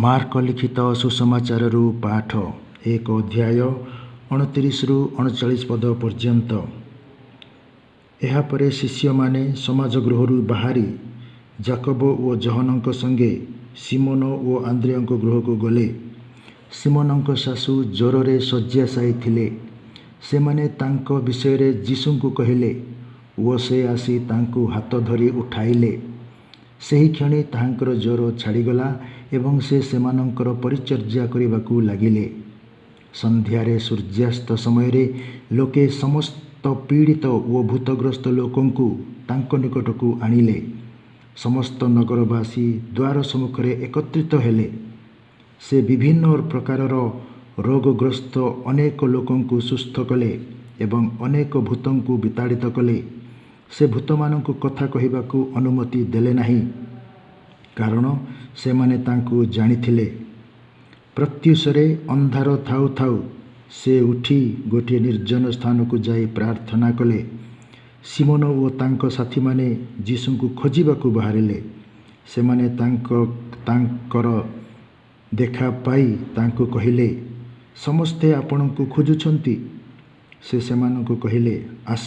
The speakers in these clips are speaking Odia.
ମାର୍କ ଲିଖିତ ସୁସମାଚାରରୁ ପାଠ 1 ଅଧ୍ୟାୟ 29ରୁ 39 ପଦ ପର୍ଯ୍ୟନ୍ତ। ଏହାପରେ ଶିଷ୍ୟମାନେ ସମାଜଗୃହରୁ ବାହାରି ଯାକୋବ ଓ ଯୋହନଙ୍କ ସଙ୍ଗେ ସିମୋନ ଓ ଆନ୍ଦ୍ରେୟଙ୍କ ଗୃହକୁ ଗଲେ। ସିମୋନଙ୍କ ଶାଶୁ ଜ୍ୱରରେ ଶଯ୍ୟାଶାୟୀ ଥିଲେ। ସେମାନେ ତାଙ୍କ ବିଷୟରେ ଯୀଶୁଙ୍କୁ କହିଲେ ଓ ସେ ଆସି ତାଙ୍କୁ ହାତ ଧରି ଉଠାଇଲେ। ସେହି କ୍ଷଣି ତାହାଙ୍କର ଜ୍ୱର ଛାଡ଼ିଗଲା ଏବଂ ସେ ସେମାନଙ୍କର ପରିଚର୍ଯ୍ୟା କରିବାକୁ ଲାଗିଲେ। ସନ୍ଧ୍ୟାରେ ସୂର୍ଯ୍ୟାସ୍ତ ସମୟରେ ଲୋକେ ସମସ୍ତ ପୀଡ଼ିତ ଓ ଭୂତଗ୍ରସ୍ତ ଲୋକଙ୍କୁ ତାଙ୍କ ନିକଟକୁ ଆଣିଲେ। ସମସ୍ତ ନଗରବାସୀ ଦ୍ୱାର ସମ୍ମୁଖରେ ଏକତ୍ରିତ ହେଲେ। ସେ ବିଭିନ୍ନ ପ୍ରକାରର ରୋଗଗ୍ରସ୍ତ ଅନେକ ଲୋକଙ୍କୁ ସୁସ୍ଥ କଲେ ଏବଂ ଅନେକ ଭୂତଙ୍କୁ ବିତାଡ଼ିତ କଲେ। ସେ ଭୂତମାନଙ୍କୁ କଥା କହିବାକୁ ଅନୁମତି ଦେଲେ ନାହିଁ, କାରଣ ସେମାନେ ତାଙ୍କୁ ଜାଣିଥିଲେ। ପ୍ରତ୍ୟୁଷରେ ଅନ୍ଧାର ଥାଉ ଥାଉ ସେ ଉଠି ଗୋଟିଏ ନିର୍ଜନ ସ୍ଥାନକୁ ଯାଇ ପ୍ରାର୍ଥନା କଲେ। ସିମୋନ ଓ ତାଙ୍କ ସାଥୀମାନେ ଯୀଶୁଙ୍କୁ ଖୋଜିବାକୁ ବାହାରିଲେ। ସେମାନେ ତାଙ୍କର ଦେଖା ପାଇ ତାଙ୍କୁ କହିଲେ, ସମସ୍ତେ ଆପଣଙ୍କୁ ଖୋଜୁଛନ୍ତି। ସେ ସେମାନଙ୍କୁ କହିଲେ, ଆସ,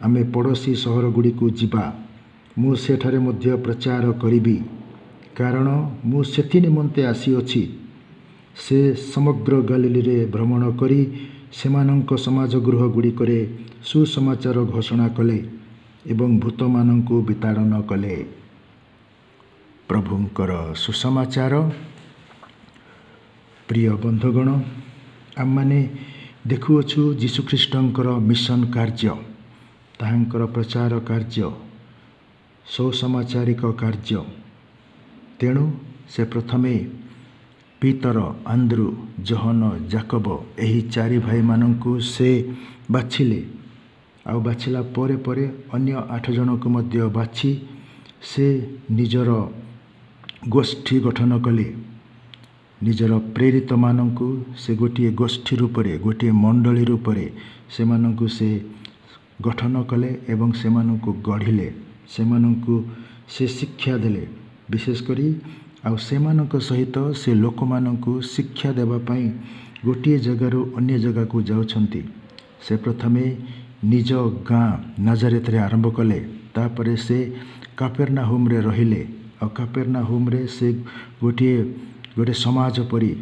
ଆମେ ପଡ଼ୋଶୀ ସହରଗୁଡ଼ିକୁ ଯିବା। ମୁଁ ସେଠାରେ ମଧ୍ୟ ପ୍ରଚାର କରିବି, କାରଣ ମୁଁ ସେଥି ନିମନ୍ତେ ଆସିଅଛି। ସେ ସମଗ୍ର ଗାଲିଲୀରେ ଭ୍ରମଣ କରି ସେମାନଙ୍କ ସମାଜଗୃହଗୁଡ଼ିକରେ ସୁସମାଚାର ଘୋଷଣା କଲେ ଏବଂ ଭୂତମାନଙ୍କୁ ବିତାଡ଼ନ କଲେ। ପ୍ରଭୁଙ୍କର ସୁସମାଚାର। ପ୍ରିୟ ବନ୍ଧୁଗଣ, ଆମମାନେ ଦେଖୁଅଛୁ ଯୀଶୁଖ୍ରୀଷ୍ଟଙ୍କର ମିଶନ କାର୍ଯ୍ୟ, ତାହାଙ୍କର ପ୍ରଚାର କାର୍ଯ୍ୟ, ସୁସମାଚାରିକ କାର୍ଯ୍ୟ। ତେଣୁ ସେ ପ୍ରଥମେ ପିତର, ଆନ୍ଦ୍ରୁ, ଯୋହନ, ଯାକୋବ ଏହି 4 ଭାଇମାନଙ୍କୁ ସେ ବାଛିଲେ। ଆଉ ବାଛିଲା ପରେ ପରେ ଅନ୍ୟ 8 ଜଣଙ୍କୁ ମଧ୍ୟ ବାଛି ସେ ନିଜର ଗୋଷ୍ଠୀ ଗଠନ କଲେ। ନିଜର ପ୍ରେରିତମାନଙ୍କୁ ସେ ଗୋଟିଏ ଗୋଷ୍ଠୀ ରୂପରେ, ଗୋଟିଏ ମଣ୍ଡଳୀ ରୂପରେ ସେମାନଙ୍କୁ ସେ ଗଠନ କଲେ ଏବଂ ସେମାନଙ୍କୁ ଗଢ଼ିଲେ। ସେମାନଙ୍କୁ ସେ ଶିକ୍ଷା ଦେଲେ। ବିଶେଷ କରି ଆଉ ସେମାନଙ୍କ ସହିତ ସେ ଲୋକମାନଙ୍କୁ ଶିକ୍ଷା ଦେବା ପାଇଁ ଗୋଟିଏ ଜାଗାରୁ ଅନ୍ୟ ଜାଗାକୁ ଯାଉଛନ୍ତି। ସେ ପ୍ରଥମେ ନିଜ ଗାଁ ନାଜାରେଥରେ ଆରମ୍ଭ କଲେ। ତାପରେ ସେ କାପେର୍ନାହୁମରେ ରହିଲେ। ଆଉ କାପେର୍ନାହୁମରେ ସେ ଗୋଟିଏ ସମାଜ ପରି,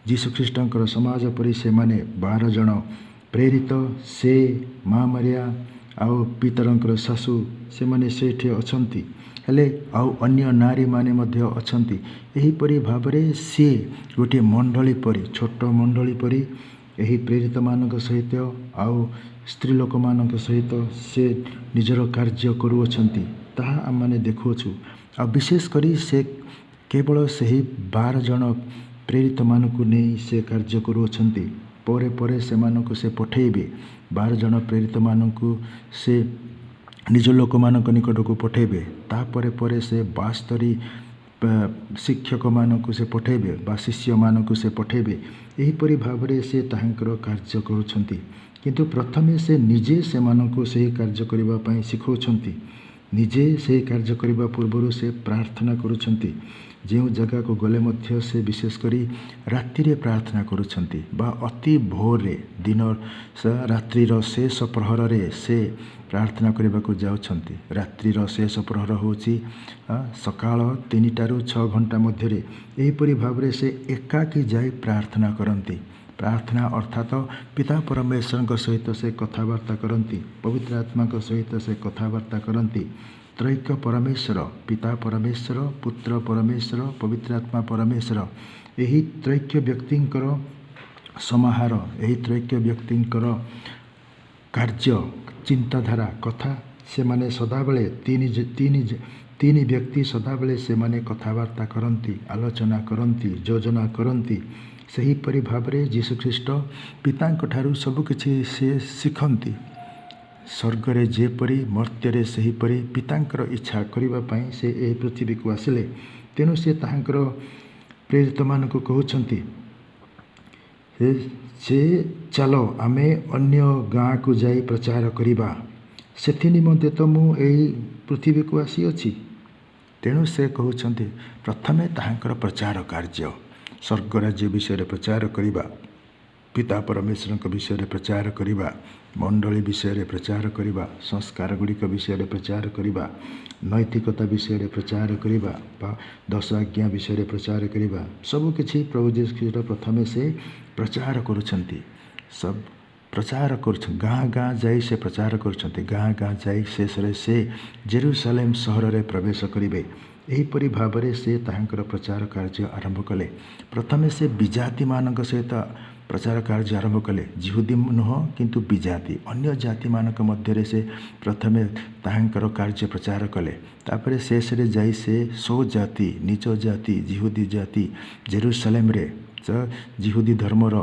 ଯୀଶୁଖ୍ରୀଷ୍ଟଙ୍କର ସମାଜ ପରି ସେମାନେ 12 ଜଣ ପ୍ରେରିତ, ସେ, ମା ମାରିଆ ଆଉ ପିତରଙ୍କର ଶାଶୁ, ସେମାନେ ସେଇଠି ଅଛନ୍ତି। ହେଲେ ଆଉ ଅନ୍ୟ ନାରୀମାନେ ମଧ୍ୟ ଅଛନ୍ତି। ଏହିପରି ଭାବରେ ସିଏ ଗୋଟିଏ ମଣ୍ଡଳୀ ପରି, ଛୋଟ ମଣ୍ଡଳୀ ପରି ଏହି ପ୍ରେରିତମାନଙ୍କ ସହିତ ଆଉ ସ୍ତ୍ରୀ ଲୋକମାନଙ୍କ ସହିତ ସେ ନିଜର କାର୍ଯ୍ୟ କରୁଅଛନ୍ତି। ତାହା ଆମମାନେ ଦେଖୁଅଛୁ। ଆଉ ବିଶେଷ କରି ସେ କେବଳ ସେହି 12 ଜଣ ପ୍ରେରିତମାନଙ୍କୁ ନେଇ ସେ କାର୍ଯ୍ୟ କରୁଅଛନ୍ତି। ପରେ ପରେ ସେମାନଙ୍କୁ ସେ ପଠାଇବେ। 12 ଜଣ ପ୍ରେରିତମାନଙ୍କୁ ସେ ନିଜ ଲୋକମାନଙ୍କ ନିକଟକୁ ପଠାଇବେ। ତାପରେ ପରେ ସେ 72 ଶିକ୍ଷକମାନଙ୍କୁ ସେ ପଠାଇବେ ବା ଶିଷ୍ୟମାନଙ୍କୁ ସେ ପଠାଇବେ। ଏହିପରି ଭାବରେ ସେ ତାହାଙ୍କର କାର୍ଯ୍ୟ କରୁଛନ୍ତି। କିନ୍ତୁ ପ୍ରଥମେ ସେ ନିଜେ ସେମାନଙ୍କୁ ସେହି କାର୍ଯ୍ୟ କରିବା ପାଇଁ ଶିଖାଉଛନ୍ତି। ନିଜେ ସେହି କାର୍ଯ୍ୟ କରିବା ପୂର୍ବରୁ ସେ ପ୍ରାର୍ଥନା କରୁଛନ୍ତି। ଯେଉଁ ଜାଗାକୁ ଗଲେ ମଧ୍ୟ ସେ ବିଶେଷ କରି ରାତିରେ ପ୍ରାର୍ଥନା କରୁଛନ୍ତି ବା ଅତି ଭୋରରେ, ରାତ୍ରିର ଶେଷ ପ୍ରହରରେ ସେ ପ୍ରାର୍ଥନା କରିବାକୁ ଯାଉଛନ୍ତି। ରାତ୍ରିର ଶେଷ ପ୍ରହର ହେଉଛି ସକାଳ 3ଟାରୁ 6 ଘଣ୍ଟା ମଧ୍ୟରେ। ଏହିପରି ଭାବରେ ସେ ଏକାକୀ ଯାଇ ପ୍ରାର୍ଥନା କରନ୍ତି। ପ୍ରାର୍ଥନା ଅର୍ଥାତ୍ ପିତା ପରମେଶ୍ୱରଙ୍କ ସହିତ ସେ କଥାବାର୍ତ୍ତା କରନ୍ତି, ପବିତ୍ର ଆତ୍ମାଙ୍କ ସହିତ ସେ କଥାବାର୍ତ୍ତା କରନ୍ତି। ତ୍ରୈକ ପରମେଶ୍ୱର, ପିତା ପରମେଶ୍ୱର, ପୁତ୍ର ପରମେଶ୍ୱର, ପବିତ୍ର ଆତ୍ମା ପରମେଶ୍ୱର, ଏହି ତ୍ରୈକ ବ୍ୟକ୍ତିଙ୍କର ସମାହାର, ଏହି ତ୍ରୈକ ବ୍ୟକ୍ତିଙ୍କର କାର୍ଯ୍ୟ, ଚିନ୍ତାଧାରା, କଥା, ସେମାନେ ସଦାବେଳେ ତିନି ବ୍ୟକ୍ତି ସଦାବେଳେ ସେମାନେ କଥାବାର୍ତ୍ତା କରନ୍ତି, ଆଲୋଚନା କରନ୍ତି, ଯୋଜନା କରନ୍ତି। ସେହିପରି ଭାବରେ ଯୀଶୁଖ୍ରୀଷ୍ଟ ପିତାଙ୍କଠାରୁ ସବୁକିଛି ସେ ଶିଖନ୍ତି। ସ୍ୱର୍ଗରେ ଯେପରି, ମର୍ତ୍ତ୍ୟରେ ସେହିପରି ପିତାଙ୍କର ଇଚ୍ଛା କରିବା ପାଇଁ ସେ ଏହି ପୃଥିବୀକୁ ଆସିଲେ। ତେଣୁ ସେ ତାହାଙ୍କର ପ୍ରେରିତମାନଙ୍କୁ କହୁଛନ୍ତି ଯେ ଚାଲ ଆମେ ଅନ୍ୟ ଗାଁକୁ ଯାଇ ପ୍ରଚାର କରିବା। ସେଥି ନିମନ୍ତେ ତ ମୁଁ ଏହି ପୃଥିବୀକୁ ଆସିଅଛି। ତେଣୁ ସେ କହୁଛନ୍ତି ପ୍ରଥମେ ତାହାଙ୍କର ପ୍ରଚାର କାର୍ଯ୍ୟ, ସ୍ୱର୍ଗ ରାଜ୍ୟ ବିଷୟରେ ପ୍ରଚାର କରିବା, ପିତା ପରମେଶ୍ୱରଙ୍କ ବିଷୟରେ ପ୍ରଚାର କରିବା, ମଣ୍ଡଳୀ ବିଷୟରେ ପ୍ରଚାର କରିବା, ସଂସ୍କାର ଗୁଡ଼ିକ ବିଷୟରେ ପ୍ରଚାର କରିବା, ନୈତିକତା ବିଷୟରେ ପ୍ରଚାର କରିବା ବା 10 ଆଜ୍ଞା ବିଷୟରେ ପ୍ରଚାର କରିବା, ସବୁକିଛି ପ୍ରଭୁ ଯୀଶୁ ଖ୍ରୀଷ୍ଟ ପ୍ରଥମେ ସେ ପ୍ରଚାର କରୁଛନ୍ତି। ପ୍ରଚାର କରୁଛନ୍ତି, ଗାଁ ଗାଁ ଯାଇ ସେ ପ୍ରଚାର କରୁଛନ୍ତି। ଗାଁ ଗାଁ ଯାଇ ଶେଷରେ ସେ ଜେରୁସାଲେମ୍ ସହରରେ ପ୍ରବେଶ କରିବେ। ଏହିପରି ଭାବରେ ସେ ତାହାଙ୍କର ପ୍ରଚାର କାର୍ଯ୍ୟ ଆରମ୍ଭ କଲେ। ପ୍ରଥମେ ସେ ବିଜାତିମାନଙ୍କ ସହିତ ପ୍ରଚାର କାର୍ଯ୍ୟ ଆରମ୍ଭ କଲେ। ଯିହୁଦୀ ନୁହଁ କିନ୍ତୁ ବିଜାତି, ଅନ୍ୟ ଜାତିମାନଙ୍କ ମଧ୍ୟରେ ସେ ପ୍ରଥମେ ତାହାଙ୍କର କାର୍ଯ୍ୟ ପ୍ରଚାର କଲେ। ତାପରେ ଶେଷରେ ଯାଇ ସେ ସ୍ୱଜାତି, ନିଜ ଜାତି, ଯିହୁଦୀ ଜାତି ଜେରୁସାଲେମ୍ରେ, ଯିହୁଦୀ ଧର୍ମର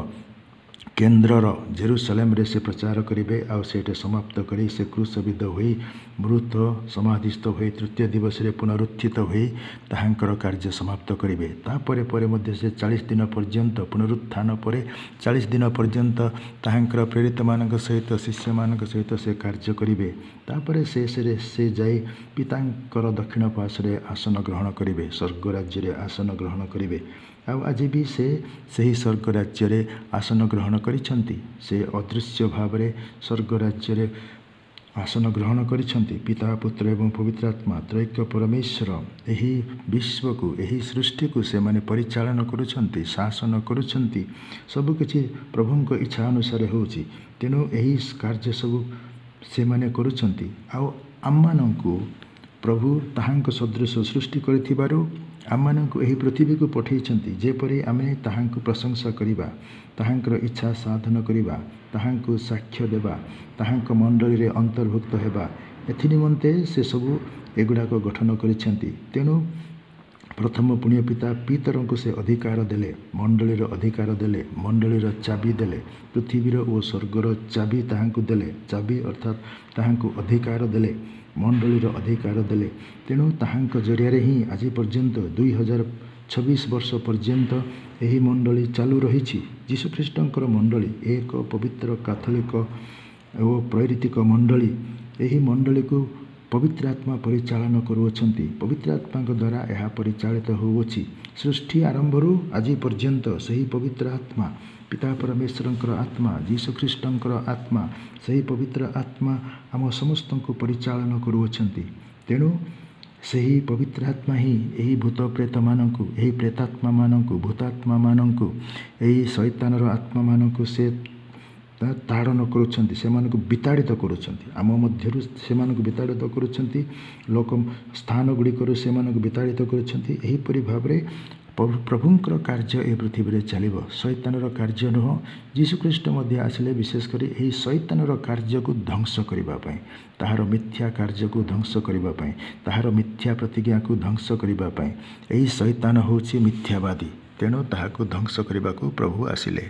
କେନ୍ଦ୍ରର ଜେରୁସାଲେମ୍ରେ ସେ ପ୍ରଚାର କରିବେ। ଆଉ ସେଇଠି ସମାପ୍ତ କରି ସେ କ୍ରୁଶବିଦ୍ଧ ହୋଇ ମୃତ ସମାଧିସ୍ଥ ହୋଇ ତୃତୀୟ ଦିବସରେ ପୁନରୁତ୍ଥିତ ହୋଇ ତାହାଙ୍କର କାର୍ଯ୍ୟ ସମାପ୍ତ କରିବେ। ତାପରେ ପରେ ମଧ୍ୟ ସେ 40 ଦିନ ପର୍ଯ୍ୟନ୍ତ, ପୁନରୁତ୍ଥାନ ପରେ 40 ଦିନ ପର୍ଯ୍ୟନ୍ତ ତାହାଙ୍କର ପ୍ରେରିତମାନଙ୍କ ସହିତ, ଶିଷ୍ୟମାନଙ୍କ ସହିତ ସେ କାର୍ଯ୍ୟ କରିବେ। ତାପରେ ଶେଷରେ ସେ ଯାଇ ପିତାଙ୍କର ଦକ୍ଷିଣ ପାର୍ଶ୍ୱରେ ଆସନ ଗ୍ରହଣ କରିବେ, ସ୍ୱର୍ଗ ରାଜ୍ୟରେ ଆସନ ଗ୍ରହଣ କରିବେ। ଆଉ ଆଜି ବି ସେ ସେହି ସ୍ୱର୍ଗ ରାଜ୍ୟରେ ଆସନ ଗ୍ରହଣ କରିଛନ୍ତି। ସେ ଅଦୃଶ୍ୟ ଭାବରେ ସ୍ୱର୍ଗ ରାଜ୍ୟରେ ଆସନ ଗ୍ରହଣ କରିଛନ୍ତି। ପିତା, ପୁତ୍ର ଏବଂ ପବିତ୍ର ଆତ୍ମା ତ୍ରୈକ ପରମେଶ୍ୱର ଏହି ବିଶ୍ୱକୁ, ଏହି ସୃଷ୍ଟିକୁ ସେମାନେ ପରିଚାଳନା କରୁଛନ୍ତି, ଶାସନ କରୁଛନ୍ତି। ସବୁକିଛି ପ୍ରଭୁଙ୍କ ଇଚ୍ଛା ଅନୁସାରେ ହେଉଛି। ତେଣୁ ଏହି କାର୍ଯ୍ୟ ସବୁ ସେମାନେ କରୁଛନ୍ତି। ଆଉ ଆମମାନଙ୍କୁ ପ୍ରଭୁ ତାହାଙ୍କ ସଦୃଶ ସୃଷ୍ଟି କରିଥିବାରୁ ଆମମାନଙ୍କୁ ଏହି ପୃଥିବୀକୁ ପଠାଇଛନ୍ତି, ଯେପରି ଆମେ ତାହାଙ୍କୁ ପ୍ରଶଂସା କରିବା, ତାହାଙ୍କର ଇଚ୍ଛା ସାଧନ କରିବା, ତାହାଙ୍କୁ ସାକ୍ଷ୍ୟ ଦେବା, ତାହାଙ୍କ ମଣ୍ଡଳୀରେ ଅନ୍ତର୍ଭୁକ୍ତ ହେବା। ଏଥିନିମନ୍ତେ ସେସବୁ ଏଗୁଡ଼ାକ ଗଠନ କରିଛନ୍ତି। ତେଣୁ ପ୍ରଥମ ପୁଣ୍ୟ ପିତା ପିତରଙ୍କୁ ସେ ଅଧିକାର ଦେଲେ, ମଣ୍ଡଳୀର ଅଧିକାର ଦେଲେ, ମଣ୍ଡଳୀର ଚାବି ଦେଲେ, ପୃଥିବୀର ଓ ସ୍ୱର୍ଗର ଚାବି ତାହାଙ୍କୁ ଦେଲେ। ଚାବି ଅର୍ଥାତ୍ ତାହାଙ୍କୁ ଅଧିକାର ଦେଲେ, ମଣ୍ଡଳୀର ଅଧିକାର ଦେଲେ। ତେଣୁ ତାହାଙ୍କ ଜରିଆରେ ହିଁ ଆଜି ପର୍ଯ୍ୟନ୍ତ 2026 ବର୍ଷ ପର୍ଯ୍ୟନ୍ତ ଏହି ମଣ୍ଡଳୀ ଚାଲୁ ରହିଛି। ଯୀଶୁଖ୍ରୀଷ୍ଟଙ୍କର ମଣ୍ଡଳୀ ଏକ ପବିତ୍ର କାଥୋଲିକ ଓ ପ୍ରେରିତିକ ମଣ୍ଡଳୀ। ଏହି ମଣ୍ଡଳୀକୁ ପବିତ୍ର ଆତ୍ମା ପରିଚାଳନା କରୁଅଛନ୍ତି। ପବିତ୍ର ଆତ୍ମାଙ୍କ ଦ୍ୱାରା ଏହା ପରିଚାଳିତ ହେଉଅଛି। ସୃଷ୍ଟି ଆରମ୍ଭରୁ ଆଜି ପର୍ଯ୍ୟନ୍ତ ସେହି ପବିତ୍ର ଆତ୍ମା, ପିତା ପରମେଶ୍ୱରଙ୍କର ଆତ୍ମା, ଯୀଶୁଖ୍ରୀଷ୍ଟଙ୍କର ଆତ୍ମା, ସେହି ପବିତ୍ର ଆତ୍ମା ଆମ ସମସ୍ତଙ୍କୁ ପରିଚାଳନା କରୁଅଛନ୍ତି। ତେଣୁ ସେହି ପବିତ୍ର ଆତ୍ମା ହିଁ ଏହି ଭୂତ ପ୍ରେତମାନଙ୍କୁ, ଏହି ପ୍ରେତାତ୍ମାମାନଙ୍କୁ, ଭୂତାତ୍ମାମାନଙ୍କୁ, ଏହି ଶୈତାନର ଆତ୍ମାମାନଙ୍କୁ ସେ ତାଡ଼ନ କରୁଛନ୍ତି, ସେମାନଙ୍କୁ ବିତାଡ଼ିତ କରୁଛନ୍ତି। ଆମ ମଧ୍ୟରୁ ସେମାନଙ୍କୁ ବିତାଡ଼ିତ କରୁଛନ୍ତି, ଲୋକ ସ୍ଥାନ ଗୁଡ଼ିକରୁ ସେମାନଙ୍କୁ ବିତାଡ଼ିତ କରୁଛନ୍ତି। ଏହିପରି ଭାବରେ ପ୍ରଭୁଙ୍କର କାର୍ଯ୍ୟ ଏ ପୃଥିବୀରେ ଚାଲିବ। ଶୈତାନର କାର୍ଯ୍ୟ ନୁହଁ। ଯୀଶୁଖ୍ରୀଷ୍ଟ ମଧ୍ୟ ଆସିଲେ ବିଶେଷ କରି ଏହି ଶୈତାନର କାର୍ଯ୍ୟକୁ ଧ୍ୱଂସ କରିବା ପାଇଁ, ତାହାର ମିଥ୍ୟା କାର୍ଯ୍ୟକୁ ଧ୍ୱଂସ କରିବା ପାଇଁ, ତାହାର ମିଥ୍ୟା ପ୍ରତିଜ୍ଞାକୁ ଧ୍ୱଂସ କରିବା ପାଇଁ। ଏହି ଶୈତାନ ହେଉଛି ମିଥ୍ୟାବାଦୀ। ତେଣୁ ତାହାକୁ ଧ୍ୱଂସ କରିବାକୁ ପ୍ରଭୁ ଆସିଲେ।